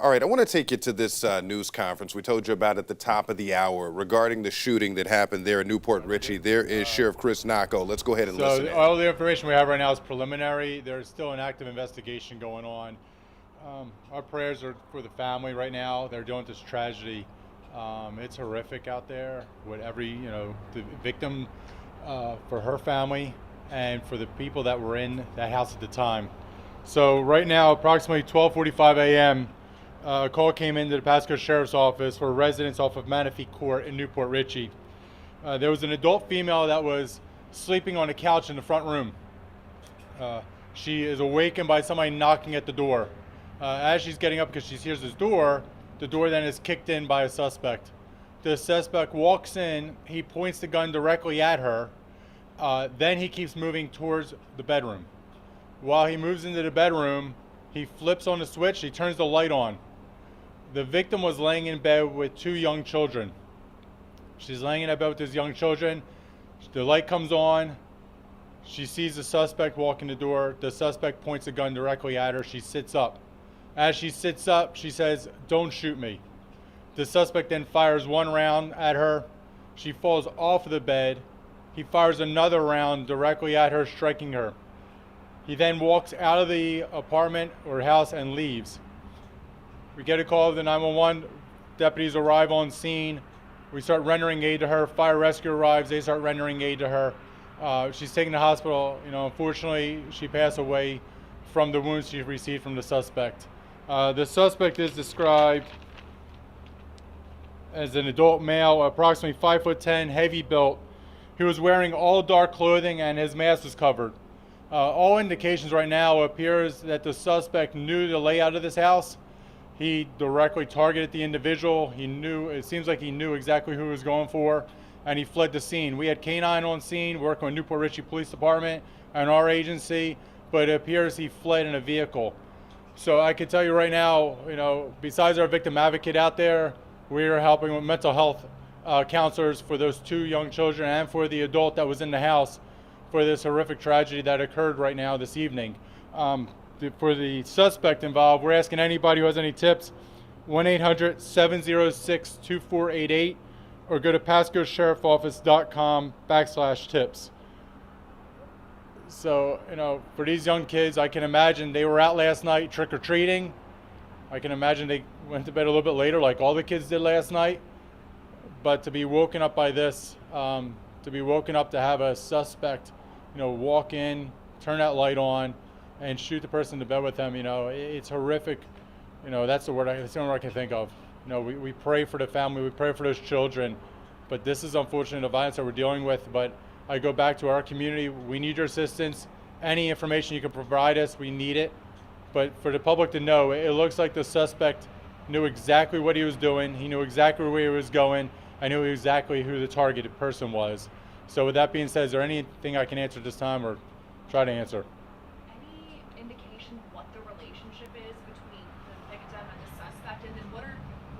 All right, I want to take you to this news conference we told you about at the top of the hour regarding the shooting that happened there in Port Richey. There is Sheriff Chris Nocco. Let's go ahead and listen in. All the information we have right now is preliminary. There's still an active investigation going on. Our prayers are for the family right now. They're dealing with this tragedy. It's horrific out there with the victim, for her family and for the people that were in that house at the time. So right now, approximately 12:45 a.m., a call came into the Pasco Sheriff's Office for residents off of Manistee Court in Port Richey. There was an adult female that was sleeping on a couch in the front room. She is awakened by somebody knocking at the door. As she's getting up because she hears the door then is kicked in by a suspect. The suspect walks in, he points the gun directly at her, then he keeps moving towards the bedroom. While he moves into the bedroom, he flips on the switch, he turns the light on. The victim was laying in bed with two young children. She's laying in bed with these young children. The light comes on. She sees the suspect walk in the door. The suspect points a gun directly at her. She sits up. As she sits up, she says, "Don't shoot me." The suspect then fires one round at her. She falls off of the bed. He fires another round directly at her, striking her. He then walks out of the apartment or house and leaves. We get a call of the 911. Deputies arrive on scene. We start rendering aid to her. Fire rescue arrives. They start rendering aid to her. She's taken to the hospital. Unfortunately, she passed away from the wounds she received from the suspect. The suspect is described as an adult male, approximately 5'10", heavy built. He was wearing all dark clothing and his mask was covered. All indications right now appears that the suspect knew the layout of this house. He directly targeted the individual. It seems like he knew exactly who he was going for, and he fled the scene. We had K-9 on scene working with Port Richey Police Department and our agency, but it appears he fled in a vehicle. So I can tell you right now, besides our victim advocate out there, we are helping with mental health counselors for those two young children and for the adult that was in the house for this horrific tragedy that occurred right now this evening. For the suspect involved, we're asking anybody who has any tips, 1-800-706-2488, or go to pascosheriffoffice.com/tips. So, for these young kids, I can imagine they were out last night trick-or-treating. I can imagine they went to bed a little bit later like all the kids did last night. But to be woken up by this, to be woken up to have a suspect, walk in, turn that light on, and shoot the person in the bed with them, it's horrific. That's the word that's the only word I can think of. We pray for the family, we pray for those children, but this is unfortunate, the violence that we're dealing with. But I go back to our community, we need your assistance. Any information you can provide us, we need it. But for the public to know, it looks like the suspect knew exactly what he was doing, he knew exactly where he was going, I knew exactly who the targeted person was. So with that being said, is there anything I can answer this time or try to answer? Any indication what the relationship is between the victim and the suspect, and then what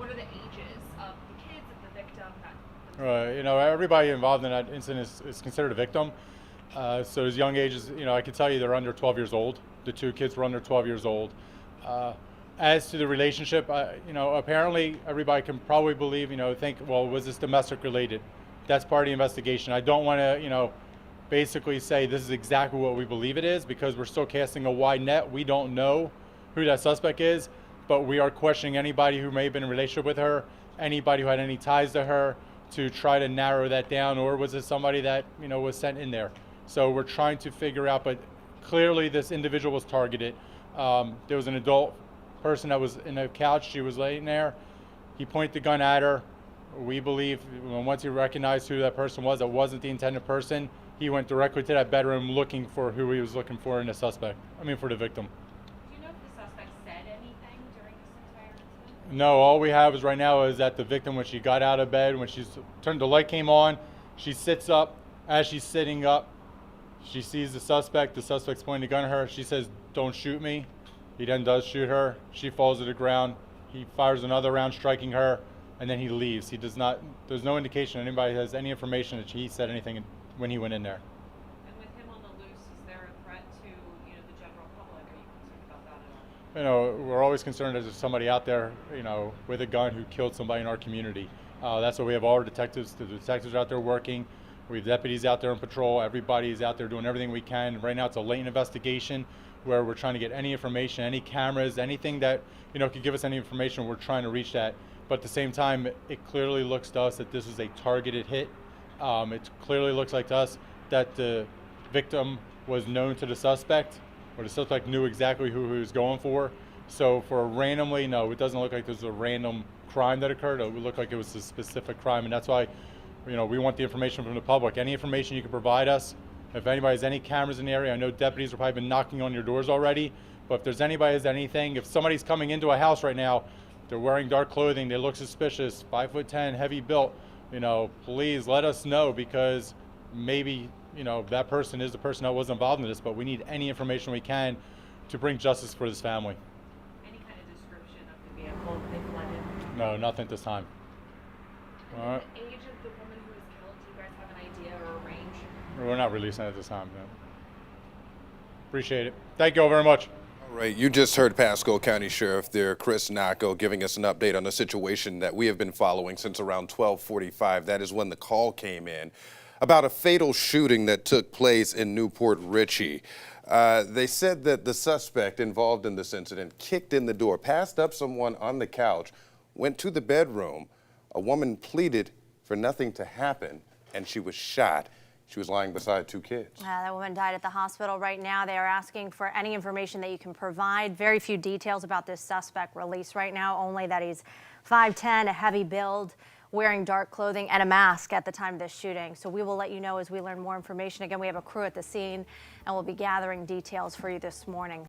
are the ages of the kids of the victim? Everybody involved in that incident is considered a victim. So as young ages, I can tell you they're under 12 years old. The two kids were under 12 years old. As to the relationship, apparently everybody can probably believe, think, well, was this domestic related? That's part of the investigation. I don't want to, basically say this is exactly what we believe it is, because we're still casting a wide net. We don't know who that suspect is, but we are questioning anybody who may have been in a relationship with her, anybody who had any ties to her, to try to narrow that down, or was it somebody that, was sent in there? So we're trying to figure out, but clearly this individual was targeted. There was an adult person that was in a couch, she was laying there. He pointed the gun at her. We believe once he recognized who that person was, that wasn't the intended person, he went directly to that bedroom looking for who he was looking for in the suspect. For the victim. Do you know if the suspect said anything during this entire incident? No, all we have is right now is that the victim, when she got out of bed, when the light came on, she sits up. As she's sitting up, she sees the suspect. The suspect's pointing the gun at her. She says, "Don't shoot me." He then does shoot her. She falls to the ground. He fires another round, striking her, and then he leaves. There's no indication anybody has any information that he said anything when he went in there. And with him on the loose, is there a threat to, the general public? Are you concerned about that at all? we're always concerned that there's somebody out there, with a gun who killed somebody in our community. That's why we have all our detectives. The detectives are out there working. We have deputies out there on patrol. Everybody's out there doing everything we can. Right now, it's a latent investigation where we're trying to get any information, any cameras, anything that could give us any information. We're trying to reach that. But at the same time, it clearly looks to us that this is a targeted hit. It clearly looks like to us that the victim was known to the suspect, or the suspect knew exactly who he was going for. So for randomly, no, it doesn't look like there's a random crime that occurred. It would look like it was a specific crime, and that's why, we want the information from the public. Any information you can provide us. If anybody has any cameras in the area, I know deputies have probably been knocking on your doors already, but if there's anybody has anything, if somebody's coming into a house right now, they're wearing dark clothing, they look suspicious, 5'10", heavy built, please let us know, because maybe, that person is the person that was involved in this, but we need any information we can to bring justice for this family. Any kind of description of the vehicle they flooded? No, nothing at this time. And All right. the age of the woman who was killed, do you guys have an idea or a range? We're not releasing it at this time, no. Appreciate it. Thank you all very much. All right, you just heard Pasco County Sheriff there, Chris Nocco, giving us an update on the situation that we have been following since around 12:45. That is when the call came in about a fatal shooting that took place in Port Richey. They said that the suspect involved in this incident kicked in the door, passed up someone on the couch, went to the bedroom. A woman pleaded for nothing to happen, and she was shot. She was lying beside two kids. That woman died at the hospital right now. They are asking for any information that you can provide. Very few details about this suspect released right now, only that he's 5'10", a heavy build, wearing dark clothing and a mask at the time of this shooting. So we will let you know as we learn more information. Again, we have a crew at the scene, and we'll be gathering details for you this morning.